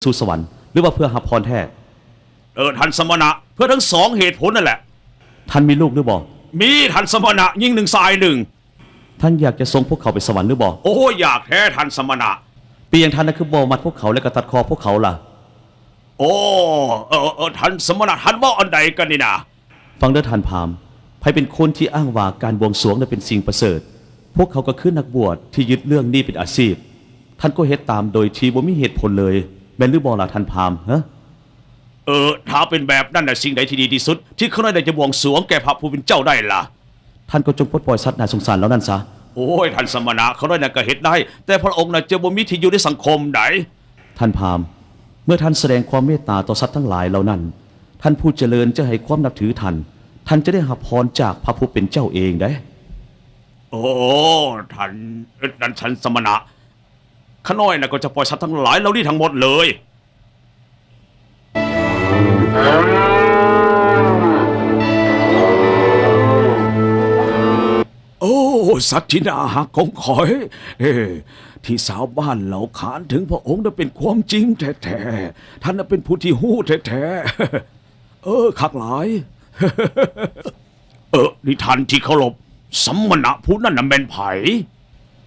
สู่สวรรค์หรือว่าเพื่อหับพรแท้ท่านสมณะเพื่อทั้งสองเหตุผลนั่นแหละท่านมีลูกหรือบ่มีท่านสมณะยิ่งหนึ่งสายหนึ่งท่านอยากจะส่งพวกเขาไปสวรรค์หรือบ่โอ้อยากแท้ท่านสมณะเปียงท่านนั่นคือบ่มัดพวกเขาและก็ตัดคอพวกเขาล่ะโอ้ท่านสมณะท่านว่าอันใดกันนี่นะฟังเด้อท่านพราหมณ์ใครเป็นคนที่อ้างว่าการบวงสรวงนั้นเป็นสิ่งประเสริฐพวกเขาก็คือนักบวชที่ยึดเรื่องนี้เป็นอาชีพท่านก็เฮ็ดตามโดยที่บ่มีเหตุผลเลยแม่นหรือบ่ล่ะท่านพราหมณ์ฮะถ้าเป็นแบบนั้นน่ะสิ่งใดที่ดีที่สุดที่เขาได้จะบวงสรวงแก่พระผู้เป็นเจ้าได้ล่ะท่านก็จงปลดปล่อยสัตว์น่าสงสารแล้วนั่นซะโอ้ยท่านสมณะเขาได้น่ะก็เฮ็ดได้แต่พระองค์น่ะจะบ่มีที่อยู่ในสังคมใดท่านพราหมณ์เมื่อท่านแสดงความเมตตาต่อสัตว์ทั้งหลายเหล่านั้นท่านผู้เจริญจะให้ความนับถือท่านจะได้รับพรจากพระผู้เป็นเจ้าเองได้โอ้ท่านสมณะข้าน้อยน่ะก็จะปล่อยสัตว์ทั้งหลายเหล่านี้ทั้งหมดเลยโอ้สัตว์ที่น่าหักของข่อยที่สาวบ้านเหล่าขานถึงพระองค์นั้นเป็นความจริงแท้ๆท่านนั้นเป็นผู้ที่หู้แท้ๆคักหลายนี่ท่านที่เคารพสมณะผู้นั้นน่ะแม่นไผ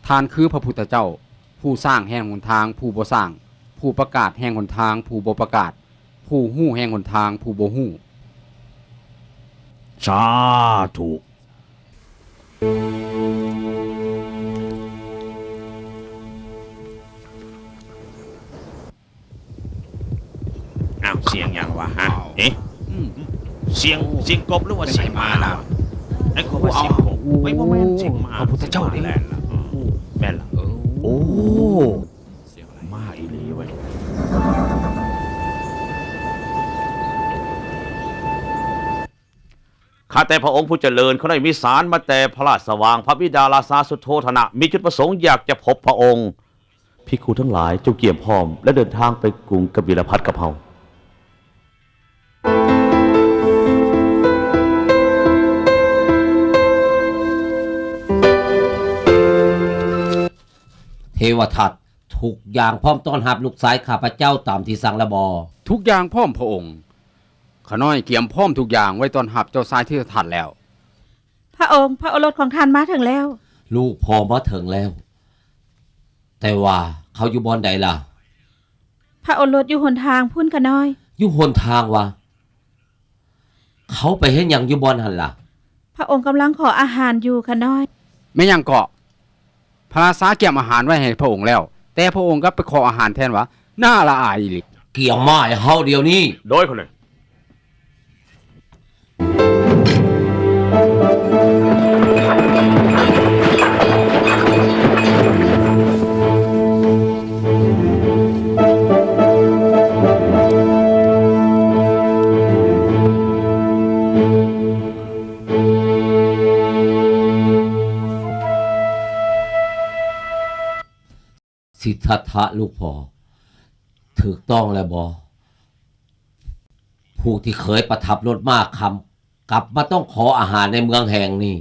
ท่านคือพระพุทธเจ้าผู้สร้างแห่งหนทางผู้บ่สร้างผู้ประกาศแห่งหนทางผู้บ่ประกาศผู้ฮู้แห่งหนทางผู้บ่ฮู้สาธุเสียงอย่างวะฮะเสียงกบหรือว่าเสียงม้าล่ะไอ้คนว่าเสียงกบไม่ว่าแม่นเสียงม้าพระพุทธเจ้าเด้แม่นล่ะโอ้เสียงอะไรม้าอีหลีเว้ยข้าแต่พระองค์ผู้เจริญเขาได้มีสารมาแต่พระราชสว่างพระบิดาราชาสุโธธนะมีจุดประสงค์อยากจะพบพระองค์ภิกขุทั้งหลายจงเกี่ยมพร้อมและเดินทางไปกรุงกบิลพัสกับเฮาเทวทัตทุกอย่างพร้อมต้อนรับลูกชายข้าพเจ้าตามที่สั่งละบอทุกอย่างพร้อมพระองค์ข้าน้อยเกี่ยมพร้อมทุกอย่างไว้ต้อนรับเจ้าชายที่ทัดแล้วพระองค์พระโอรสของท่านมาถึงแล้วลูกพอมาถึงแล้วแต่ว่าเขาอยู่บอนใดล่ะพระโอรสอยู่หนทางพุ่นข้าน้อยอยู่หนทางวะเขาไปเห็นอย่างอยู่บอนหันล่ะพระองค์กำลังขออาหารอยู่ข้าน้อยไม่ยังเกาะพระราชาเกี่ยมอาหารไว้ให้พระองค์แล้วแต่พระองค์ก็ไปขออาหารแทนวะน่าละอายอีหลีเกี่ยมมาให้เฮาเดี๋ยวนี้โดยคนเลยสิทธัตถะลูกพ่อถูกต้องแล้วบอผู้ที่เคยประทับรถมากคำกลับมาต้องขออาหารในเมืองแห่งนี้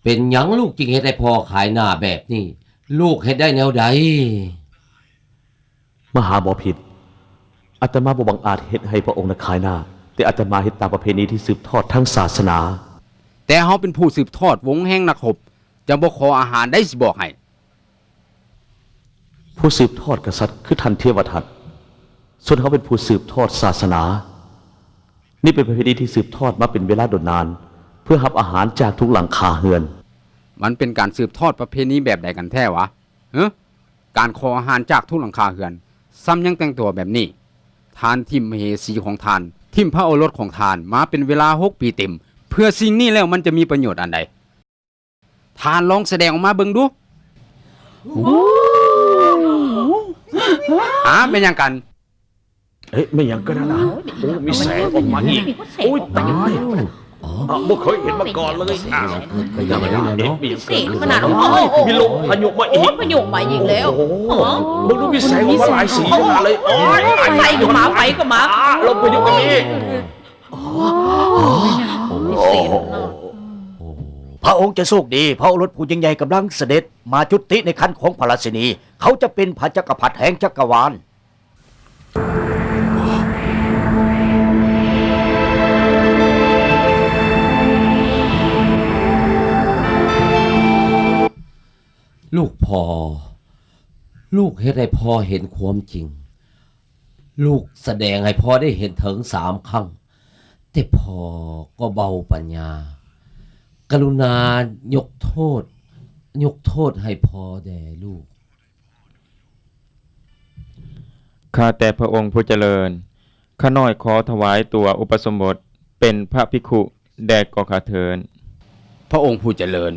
เป็นหยังลูกจึงเฮ็ดให้พ่อขายหน้าแบบนี้ลูกเฮ็ดได้แนวใดมหาบ่ผิดอาตมาบ่บังอาจเฮ็ดให้พระองค์ขายหน้าแต่อาตมาเฮ็ดตามประเพณีที่สืบทอดทั้งศาสนาแต่เฮาเป็นผู้สืบทอดวงแห่งนักรบจะบ่ขออาหารได้สิบอกให้ผู้สืบทอดกษัตริย์คือท่านเทวทัตส่วนเขาเป็นผู้สืบทอดศาสนานี่เป็นประเพณีที่สืบทอดมาเป็นเวลาดนานเพื่อรับอาหารจากทุกหลังคาเฮือนมันเป็นการสืบทอดประเพณีแบบใดกันแท้วะการขออาหารจากทุกหลังคาเฮือนซ้ำยังแต่งตัวแบบนี้ทานทิมมเหสีของทานทิมพระโอรสของทานมาเป็นเวลา6 ปีเต็มเพื่อสิ่งนี้แล้วมันจะมีประโยชน์อันใดทานลองแสดงออกมาเบิ่งดูเป็นยังกันไม่ยังก็ได้นะมีแสงออกมาอีกโอ้ยตายบ่เคยเห็นมาก่อนเลยไม่ยังไม่ได้เนาะสีขนาดมีลมพายุมาอีกพายุมาอีกแล้วมึงดูมีแสงออกมาหลายสีขนาดเลยไฟก็มาไฟก็มาลมพายุก็มีพระองค์จะโชคดีพระโอรสผู้ยิ่งใหญ่กำลังเสด็จมาจุติในคันของพระราชินีเขาจะเป็นพระจักรพรรดิแห่งจักรวาล ลูกพ่อลูกเฮ็ดให้พ่อเห็นความจริง ลูกแสดงให้พ่อได้เห็นถึง3 ครั้งแต่พ่อก็เบาปัญญากรุณายกโทษให้พ่อแด่ลูก ข้าแต่พระองค์ผู้เจริญข้าน้อยขอถวายตัวอุปสมบทเป็นพระภิกขุแด่ก่อข้าเถิด พระองค์ผู้เจริญ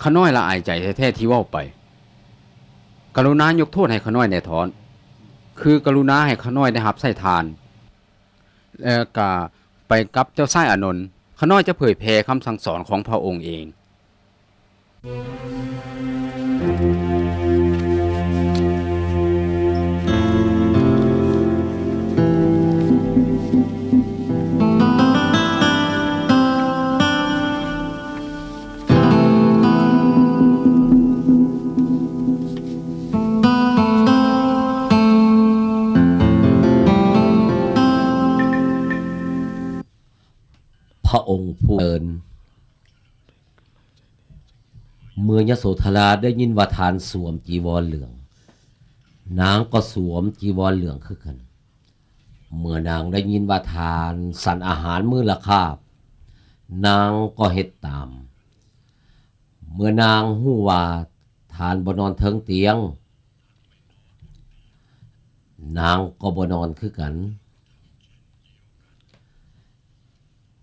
ข้าน้อยละอายใจแท้ๆที่เว้าไปกรุณายกโทษให้ข้าน้อยแน่ถอนคือกรุณาให้ข้าน้อยได้รับใช้ทานแล้วก็ไปกับเจ้าชายอานนท์ข้าน้อยจะเผยแผ่คำสั่งสอนของพระองค์เอง พระองค์ผู้เจริญเมื่อยโสธราได้ยินว่าทานสวมจีวรเหลือง นางก็สวมจีวรเหลืองคือกัน เมื่อนางได้ยินว่าทานสั่นอาหารมื้อละคาบนางก็เฮ็ดตาม เมื่อนางฮู้ว่าทานบ่นอนเทิงเตียง นางก็บ่นอนคือกัน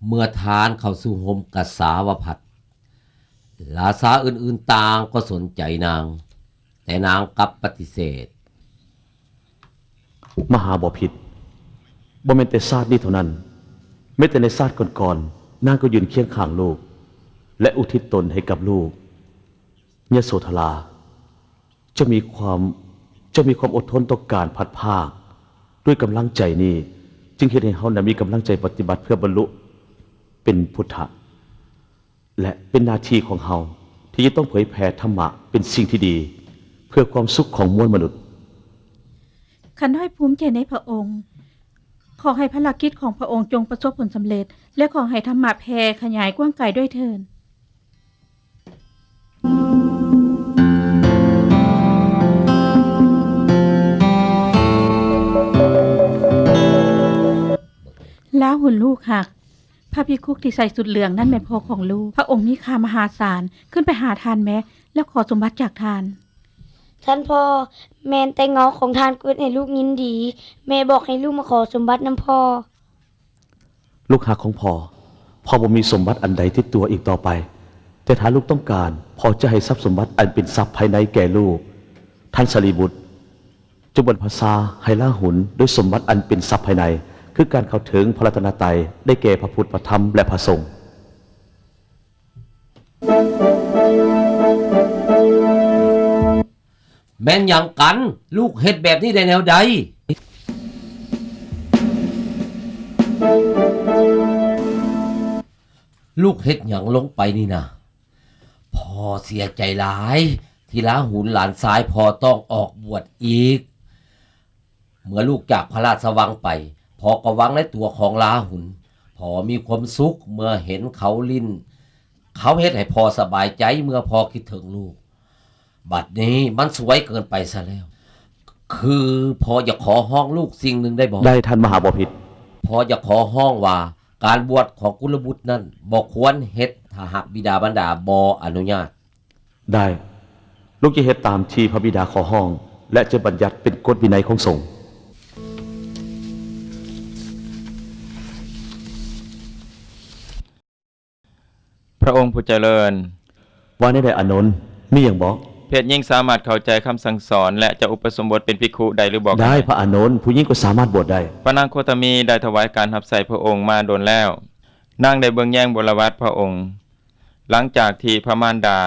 เมื่อทานเข้าสู่ห่มกษาวพัดลาสาอื่นๆต่างก็สนใจนาง แต่นางกลับปฏิเสธ มหาบ่ผิดบ่แม่นแต่ชาตินี้เท่านั้นแม้แต่ในชาติก่อนๆนางก็ยืนเคียงข้างลูกและอุทิศตนให้กับลูกยโสธราจะมีความอดทนต่อการพัดภาคด้วยกำลังใจนี้จึงเฮ็ดให้เฮานั้นมีกำลังใจปฏิบัติเพื่อบรรลุเป็นพุทธะและเป็นหน้าที่ของเฮาที่จะต้องเผยแผ่ธรรมะเป็นสิ่งที่ดีเพื่อความสุขของมวลมนุษย์ข้าน้อยภูมิใจในพระองค์ ขอให้ภารกิจของพระองค์จงประสบผลสำเร็จ และขอให้ธรรมะแผ่ขยายกว้างไกลด้วยเถิดล้าหุ่นลูกหักพระภิกขุที่ใส่สุดเหลืองนั่นเป็นพ่อของลูก พระองค์มีค่ามหาศาลขึ้นไปหาทานแม้แล้วขอสมบัติจากทาน ท่านพ่อแม่นแต่เงาของทานเกิดให้ลูกยินดี แม่บอกให้ลูกมาขอสมบัติน้ำพ่อ ลูกหักของพ่อบ่มีสมบัติอันใดที่ตัวอีกต่อไป แต่ถ้าลูกต้องการพ่อจะให้ทรัพย์สมบัติอันเป็นทรัพย์ภายในแก่ลูกท่านสารีบุตรจงบรรพชาให้ล่าหุนด้วยสมบัติอันเป็นทรัพย์ภายในคือการเข้าถึงพระรัตนตรัยได้แก่พระพุทธพระธรรมและพระสงฆ์ แม่นหยังกันลูกเฮ็ดแบบนี้ได้แนวใดลูกเฮ็ดหยังลงไปนี่นะพ่อเสียใจหลายที่ล้าหุนหลานซ้ายพ่อต้องออกบวชอีก เมื่อลูกจากพระราชวังไปพ่อก็หวังในตัวของล้าหุนพ่อมีความสุขเมื่อเห็นเขาลิ้นเขาเฮ็ดให้พ่อสบายใจเมื่อพ่อคิดถึงลูกบัดนี้มันสวยเกินไปซะแล้ว คือพอจะขอห้องลูกสิ่งหนึ่งได้บอก ได้ท่านมหาบพิตร พอจะขอห้องว่าการบวชของกุลบุตรนั้นบอกควรเฮ็ดถ้าหากบิดาบรรดาบอนุญาต ได้ลูกจะเฮ็ดตามที่พระบิดาขอห้อง และจะบัญญัติเป็นกฎวินัยของสงฆ์ พระองค์ผู้เจริญ ว่าในใดอานนท์มีอย่างบอก เพศยิ่งสามารถเข้าใจคำสั่งสอนและจะอุปสมบทเป็นภิกขุได้หรือบอก ได้พระอานนท์ผู้หญิงก็สามารถบวชได้ พระนางโคตมีได้ถวายการรับใส่พระองค์มาโดนแล้วนางได้เบิ่งแย่งบรวัตพระองค์ หลังจากที่พระมารดา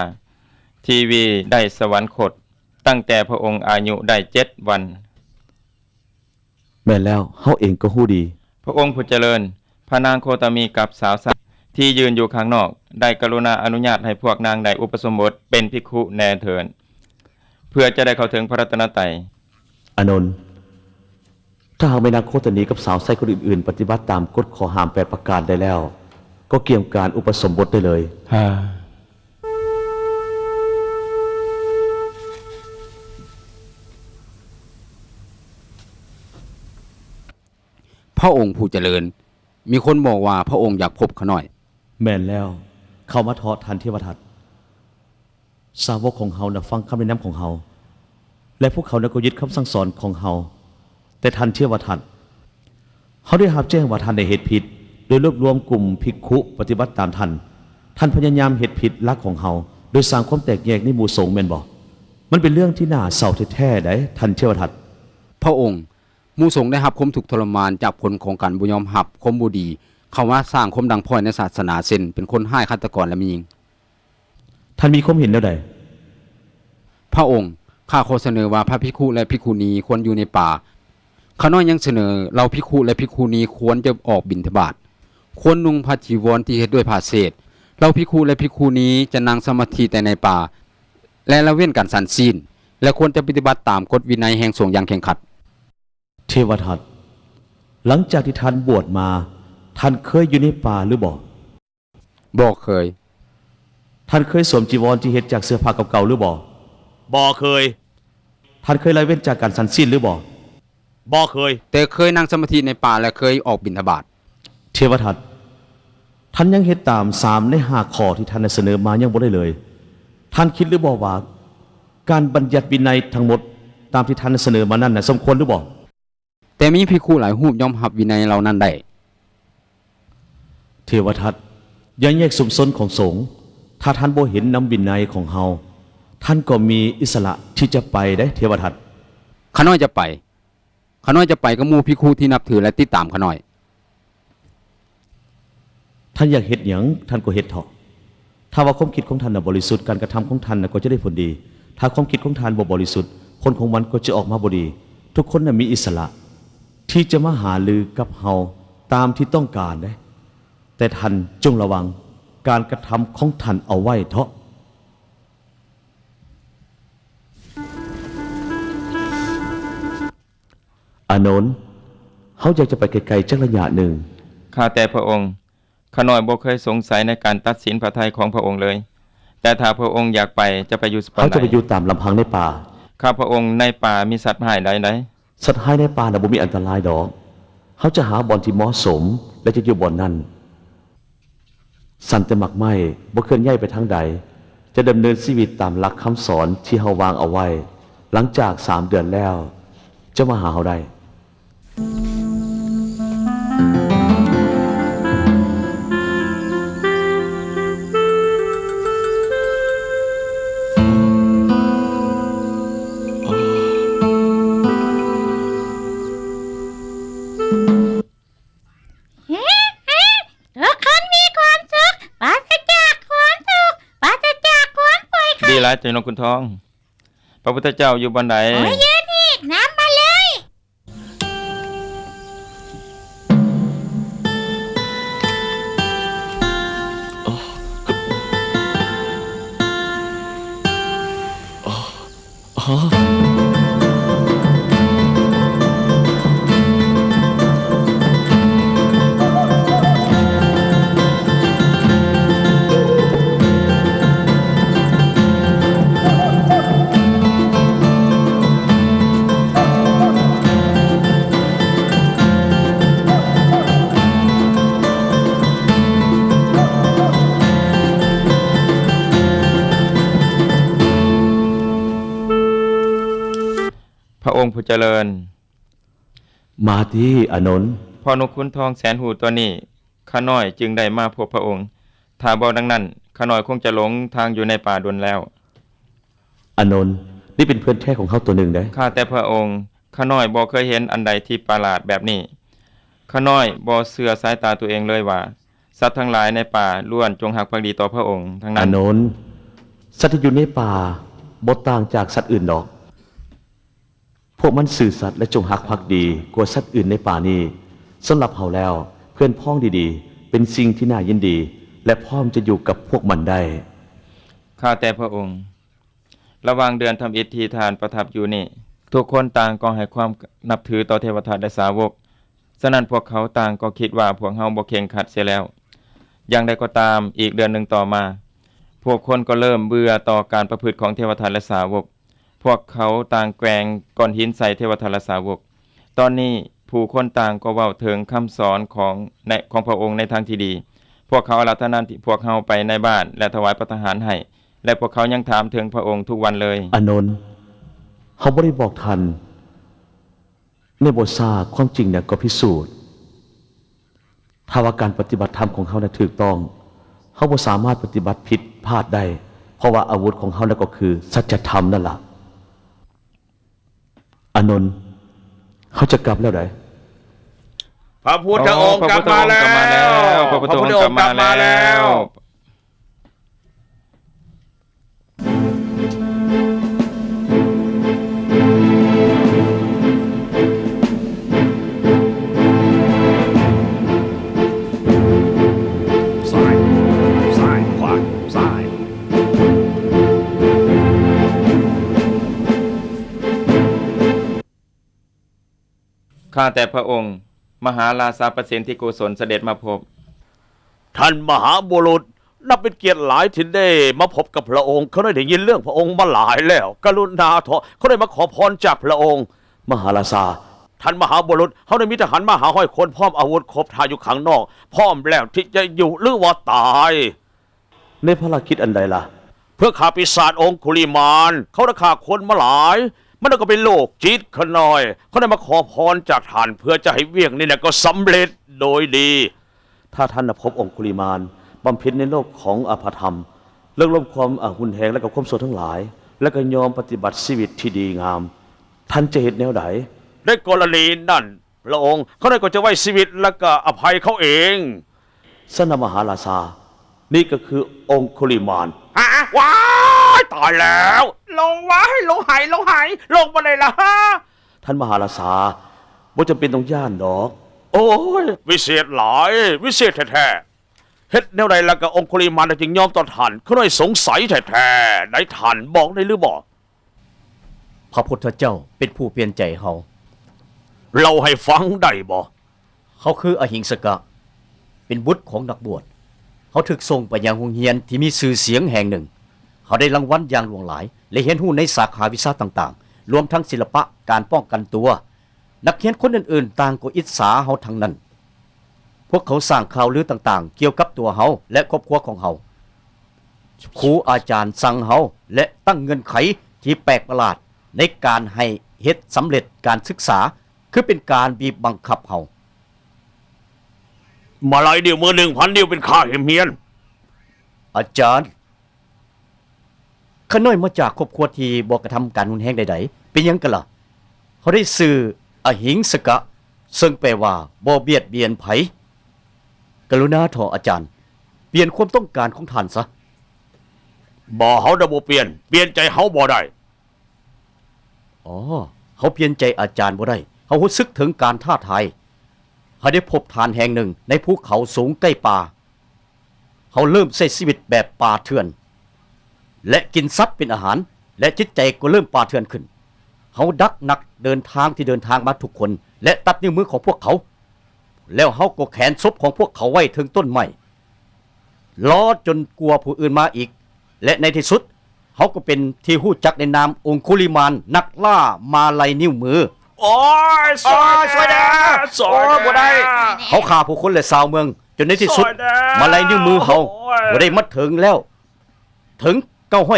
ทีวีได้สวรรคตตั้งแต่พระองค์อายุได้7 วัน แม่นแล้วเฮาเองก็ฮู้ดี พระองค์ผู้เจริญพระนางโคตมีกับสาวสัตว์ที่ยืนอยู่ข้างนอกได้กรุณาอนุญาตให้พวกนางได้อุปสมบทเป็นภิกขุแน่เถิดเพื่อจะได้เข้าถึงพระรัตนตรัย อานนท์ถ้าหากแม่นางโคตนีกับสาวไส้คนอื่นๆ ปฏิบัติตามกฎขอห้าม8ประการได้แล้ว ก็เกี่ยมการอุปสมบทได้เลย พระองค์ผู้เจริญ มีคนบอกว่าพระองค์อยากพบเขาหน่อย แม่นแล้ว เขามาทอดทันเทวทัตสาวกของเฮานะฟังคำแนะนำของเฮาและพวกเขานะก็ยึดคำสั่งสอนของเฮาแต่ทันเทวทัตเขาได้รับแจ้งว่าท่านได้เฮ็ดผิด โดยรวบรวมกลุ่มภิกขุปฏิบัติตามท่านพยายามเฮ็ดผิดลักของเฮาโดยสร้างความแตกแยกในหมู่สงฆ์แม่นบ่มันเป็นเรื่องที่น่าเศร้าแท้ๆได้ทันเทวทัต พระองค์หมู่สงฆ์ได้รับความทุกข์ทรมานจากผลของการบ่ยอมรับความบ่ดีเข้ามาสร้างความดังพร่อยในศาสนาเช่นเป็นคนห้ายฆาตกรและมียิง ท่านมีความเห็นแล้วใด พระองค์ข้าขอเสนอว่าพระภิกขุและภิกขุณีควรอยู่ในป่าข้าน้อยยังเสนอเราภิกขุและภิกขุณีควรจะออกบิณฑบาตควรนุ่งผ้าจีวรที่เฮ็ดด้วยผ้าเศษเราภิกขุและภิกขุณีจะนั่งสมาธิแต่ในป่าและละเว้นการสันศีลและควรจะปฏิบัติตามกฎวินัยแห่งสงฆ์อย่างเคร่งครัด เทวทัตหลังจากที่ท่านบวชมาท่านเคยอยู่ในป่าหรือบ่ บ่เคย ท่านเคยสวมจีวรที่เฮ็ดจากเสื้อผ้าเก่าๆหรือบ่บ่เคย ท่านเคยละเว้นจากการสันศีลหรือบ่บ่เคย แต่เคยนั่งสมาธิในป่าและเคยออกบิณฑบาต เทวทัตท่านยังเฮ็ดตาม3ใน5ข้อที่ท่านได้เสนอมายังบ่ได้เลย ท่านคิดหรือบ่ว่าการบัญญัติวินัยทั้งหมดตามที่ท่านได้เสนอมานั้นน่ะสมควรหรือบ่ แต่มีภิกขุหลายรูปยอมรับวินัยเหล่านั้นได้ เทวทัตยังแยกสุมสนของสงฆ์ถ้าท่านบ่เห็นนำวินัยของเฮาท่านก็มีอิสระที่จะไปได้เทวทัต ข้าน้อยจะไปกับหมู่ภิกขุที่นับถือและติดตามข้าน้อย ท่านอยากเฮ็ดหยังท่านก็เฮ็ดเถาะถ้าว่าความคิดของท่านน่ะบริสุทธิ์การกระทำของท่านน่ะก็จะได้ผลดี ถ้าความคิดของท่านบ่บริสุทธิ์ผลของมันก็จะออกมาบ่ดี ทุกคนน่ะมีอิสระที่จะมาหารือกับเฮาตามที่ต้องการเด้แต่ท่านจงระวังการกระทำของท่านเอาไว้เถาะอานนท์เฮาอยากจะไปไกลๆจักระยะหนึ่ง ข้าแต่พระองค์ข้าน้อยบ่เคยสงสัยในการตัดสินพระทัยของพระองค์เลย แต่ถ้าพระองค์อยากไปจะไปอยู่สป เขา ไห จะไป น อยู่ตามลำพังในป่า ข้าพระองค์ในป่ามีสัตว์หายใด สัตว์หายในป่าน่ะบ่มีอันตรายดอกเขาจะหาบ่อนที่เหมาะสมและจะอยู่บ่อนนั้นสันแต่มักไม่บ่เคลื่อนย้ายไปทางใด จะดำเนินชีวิตตามหลักคำสอนที่เฮาวางเอาไว้ หลังจาก3 เดือนแล้ว จะมาหาเฮาได้ ทุกคนมีความสุขปราศจากความทุกข์ปราศจากความป่วย ๆดีหลายใจนกคุณทอง พระพุทธเจ้าอยู่บนใด โอ้ยยืนอีกน้ำมาเลย พระองค์ผู้เจริญ มาที่อานนท์ พ่อนกขุนทองแสนหูตัวนี้ข้าน้อยจึงได้มาพบพระองค์ ถ้าบ่ดังนั้นข้าน้อยคงจะหลงทางอยู่ในป่าดนแล้ว อานนท์นี่เป็นเพื่อนแท้ของเขาตัวหนึ่งเด้ ข้าแต่พระองค์ข้าน้อยบ่เคยเห็นอันใดที่ประหลาดแบบนี้ข้าน้อยบ่เชื่อสายตาตัวเองเลยว่า สัตว์ทั้งหลายในป่าล้วนจงรักภักดีต่อพระองค์ทั้งนั้ อาน นนท์สัตว์ที่อยู่ในป่าบ่ต่างจากสัตว์อื่นดอก พวกมันสื่อสัตย์และจงรักภักดีกว่าสัตว์อื่นในป่านี้สำหรับเฮาแล้วเพื่อนพ้องดีๆ เป็นสิ่งที่น่ายินดี และพร้อมจะอยู่กับพวกมันได้ ข้าแต่พระองค์ ระหว่างเดือนทำอิฐที่ทานประทับอยู่นี่ ทุกคนต่างก็ให้ความนับถือต่อเทวทัตและสาวก ฉะนั้นพวกเขาต่างก็คิดว่าพวกเฮาบ่เข่งขัดเสียแล้ว อย่างใดก็ตามอีกเดือนหนึ่งต่อมา พวกคนก็เริ่มเบื่อต่อการประพฤติของเทวทัตและสาวก พวกเขาต่างแกว่งก้อนหินใส่เทวทัตและสาวก ตอนนี้ ผู้คนต่างก็เว้าถึงคำสอนของพระองค์ในทางที่ดี พวกเขาอาราธนาพวกเขาไปในบ้านและถวายพระทหารให้และพวกเขายังถามถึงพระองค์ทุกวันเลย อานนท์เขาบ่ได้บอกท่านในบทซาความจริงเนี่ยก็พิสูจน์ถ้าว่าการปฏิบัติธรรมของเขาเนี่ยถูกต้องเขาบ่สามารถปฏิบัติผิดพลาดได้เพราะว่าอาวุธของเขาเนี่ยก็คือสัจธรรมนั่นล่ะอานนท์เขาจะกลับแล้วได พระพุทธองค์กลับมาแล้ว พระพุทธองค์กลับมาแล้ว ซ้ายซ้ายขวาซ้าย ข้าแต่พระองค์ มหาราชาประสิทธิโกศลเสด็จมาพบ ท่านมหาบุรุษนับเป็นเกียรติหลายที่ได้มาพบกับพระองค์เขาได้ยินเรื่องพระองค์มาหลายแล้วกรุณาเถอะเขาได้มาขอพรจากพระองค์ มหาราชา ท่านมหาบุรุษเขาได้มีทหารมาหาห้อยคนพร้อมอาวุธครบทาอยู่ข้างนอก พร้อมแล้วที่จะอยู่หรือว่าตาย ในภารกิจอันใดล่ะ เพื่อฆ่าปีศาจองคุลิมานเขาได้ฆ่าคนมาหลาย มันก็เป็นโรคจิตขน้อยเขาได้มาขอพรจากท่านเพื่อจะให้เวียงนี่นะก็สำเร็จโดยดี ถ้าท่านพบองคุลิมานบำเพ็ญในโลกของอภธรรมเลิกล้มความหุนแหงและกับความโศกทั้งหลาย และก็ยอมปฏิบัติชีวิตที่ดีงาม ท่านจะเห็นแนวใด ในกรณีนั่นพระองค์เขาได้ก็จะไว้ชีวิตแล้วก็อภัยเขาเอง สนมหาราชา นี่ก็คือองคุลิมาน ว้ายตายแล้ว ลงไว้ลงหายลงมาเลยล่ะ ท่านมหาราชาบ่จำเป็นต้องย่านดอก โอ้ยวิเศษหลายวิเศษแท้ๆเฮ็ดแนวใดแล้วก็องคุลิมานจึงยอมต่อท่านเขาเลยสงสัยแท้ๆได้ท่านบอกได้หรือบอก พระพุทธเจ้าเป็นผู้เปลี่ยนใจเฮา เราให้ฟังได้บ่ เขาคืออหิงสกะ เป็นบุตรของนักบวชเขาถึกส่งไปยังโรงเรียนที่มีชื่อเสียงแห่งหนึ่ง เขาได้รางวัลอย่างหลวงหลาย และเห็นหู้ในสาขาวิชาต่างๆ รวมทั้งศิลปะการป้องกันตัว นักเรียนคนอื่นๆ ต่างก็อิจฉาเขาทั้งนั้น พวกเขาสร้างข่าวลือต่างๆ เกี่ยวกับตัวเขาและครอบครัวของเขาครูอาจารย์สั่งเขาและตั้งเงื่อนไขที่แปลกประหลาดในการให้เฮ็ดสำเร็จการศึกษาคือเป็นการบีบบังคับเขา มาลายเดียวมือ1,000เดียวเป็นค่าเฮียน อาจารย์ขน้อยมาจากครอบครัวที่บอกกระทำการหุนแห้งใดๆเป็นหยังกันล่ะเขาได้สื่ออหิงสกะ ซึ่งแปลว่าบ่เบียดเบียนไผกรุณาเถอะอาจารย์ เปลี่ยนความต้องการของท่านซะ บ่เฮาได้บ่เปลี่ยนใจเฮาบ่ได้ อ๋อเขาเปลี่ยนใจอาจารย์บ่ได้เขารู้สึกถึงการท้าทายเขาได้พบฐานแห่งหนึ่งในภูเขาสูงใกล้ป่าเขาเริ่มใช้ชีวิตแบบป่าเถื่อน และกินสัตว์เป็นอาหาร และจิตใจก็เริ่มป่าเถื่อนขึ้นเขาดักนักเดินทางมาทุกคน และตัดนิ้วมือของพวกเขา แล้วเขาก็แขวนศพของพวกเขาไว้ถึงต้นไม้ล้อจนกลัวผู้อื่นมาอีก และในที่สุดเขาก็เป็นที่ฮู้จักในนามองคุลิมานนักล่ามาลัยนิ้วมือ โอ้ยสวยแน่สวยบ่ได้ เขาฆ่าผู้คนและชาวเมือง จนในที่สุด ซอยแดง มาลัยนิ้วมือเขา โอ้ย ก็ได้มัดถึงแล้ว ถึง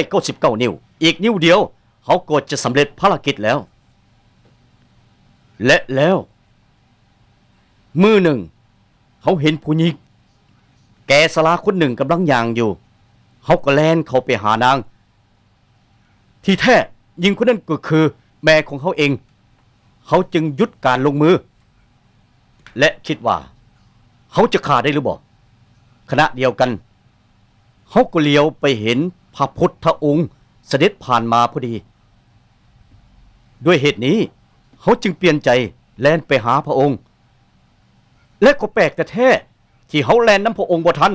999 นิ้ว อีกนิ้วเดียว เขาก็จะสำเร็จภารกิจแล้ว และแล้วมือหนึ่ง เขาเห็นผู้หญิงแกสลาคนหนึ่งกำลังย่างอยู่ เขาก็แล่นเข้าไปหานาง ที่แท้หญิงคนนั้นก็คือแม่ของเขาเอง เขาจึงหยุดการลงมือ และคิดว่า เขาจะฆ่าได้หรือบ่ขณะเดียวกัน เขาก็เลี้ยวไปเห็นพระพุทธองค์เสด็จผ่านมาพอดี ด้วยเหตุนี้ เขาจึงเปลี่ยนใจแล่นไปหาพระองค์ และก็แปลกแต่แท้ที่เขาแล่นน้ำพระองค์บ่ทัน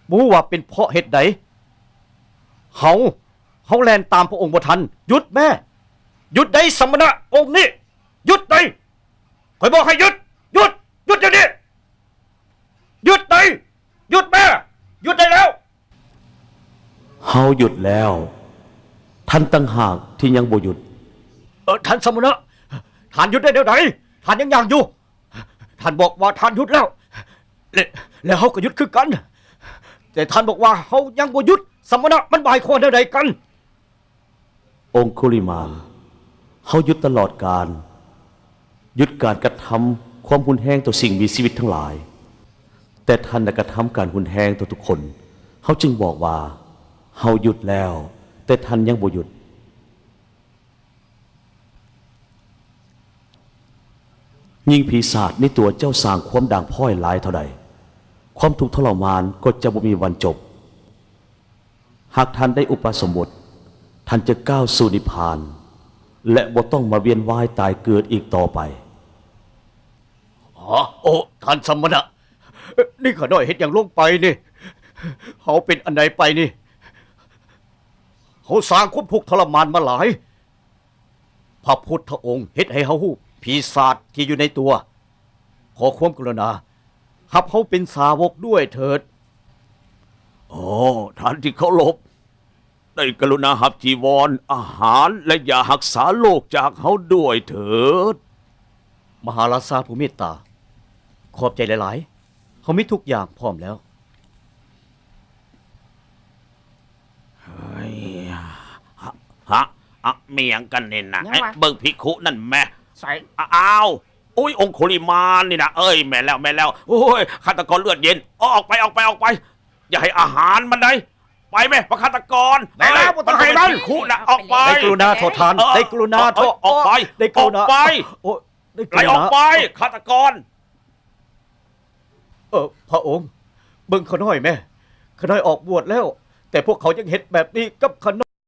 บ่รู้ว่าเป็นเพราะเหตุใดเขาแล่นตามพระองค์บ่ทันหยุดแม่หยุดได้สมณะองค์นี้หยุดได้ข่อยบอกให้หยุดเดี๋ยวนี้หยุดได้หยุดแม่หยุดได้แล้ว เฮาหยุดแล้ว ท่านตั้งหากที่ยังบ่หยุด ท่านสมณะ ท่านหยุดได้เดี๋ยวไหนท่านยังอยู่ท่านบอกว่าท่านหยุดแล้วแล้วเขาก็หยุดคือกัน แต่ท่านบอกว่าเขายังบ่หยุดสมณะมันบ่ายความเดี๋ยวใดกัน องคุลิมานเขาหยุดตลอดการหยุดการกระทำความหุนแห้งต่อสิ่งมีชีวิตทั้งหลาย แต่ท่านได้กระทำการหุนแห้งต่อทุกคนเขาจึงบอกว่าเขาหยุดแล้ว แต่ท่านยังบ่หยุดยิ่งปีศาจในตัวเจ้าสร้างความด่างพร้อยหลายเท่าใดความทุกข์ทรมานก็จะบ่มีวันจบ หากท่านได้อุปสมบทท่านจะก้าวสู่นิพพาน และบ่ต้องมาเวียนว่ายตายเกิดอีกต่อไป โอ้ท่านสมณะนี่ข้าน้อยเฮ็ดอย่างลงไปนี่เขาเป็นอันใดไปนี่เขาสร้างความทุกข์ทรมานมาหลายพระพุทธองค์เฮ็ดให้เขาฮู้ปีศาจที่อยู่ในตัวขอความกรุณาหับเขาเป็นสาวกด้วยเถิด โอ้ท่านที่เคารพได้กรุณาหับจีวรอาหารและยารักษาโรคจากเขาด้วยเถิด มหาราชาผู้เมตตาขอบใจหลายๆเขามีทุกอย่างพร้อมแล้ว ฮะเมียงกันเนี่ยนะ ยังวะ เบิ่งภิกขุนั่นแม่ ใส่ อ้าวอุ้ยองคุลิมานนี่นะเอ้ยแม่แล้วโอ้ยฆาตกรเลือดเย็นออกไป อย่าให้อาหารมันได้ไปไหมพระฆาตกร ได้แล้ว มันเป็นภิกขุนะออกไป ได้กรุณาโทษทานได้กรุณาโทษ ออกไป ได้ก อ รุ อก ณา ไป โอ้ได้ก ไล่ รุ ออ ณาก ไปฆาตกร พระองค์เบิ่งข้าน้อยแม่ข้าน้อยออกบวชแล้ว แต่พวกเขายังเฮ็ดแบบนี้กับข้า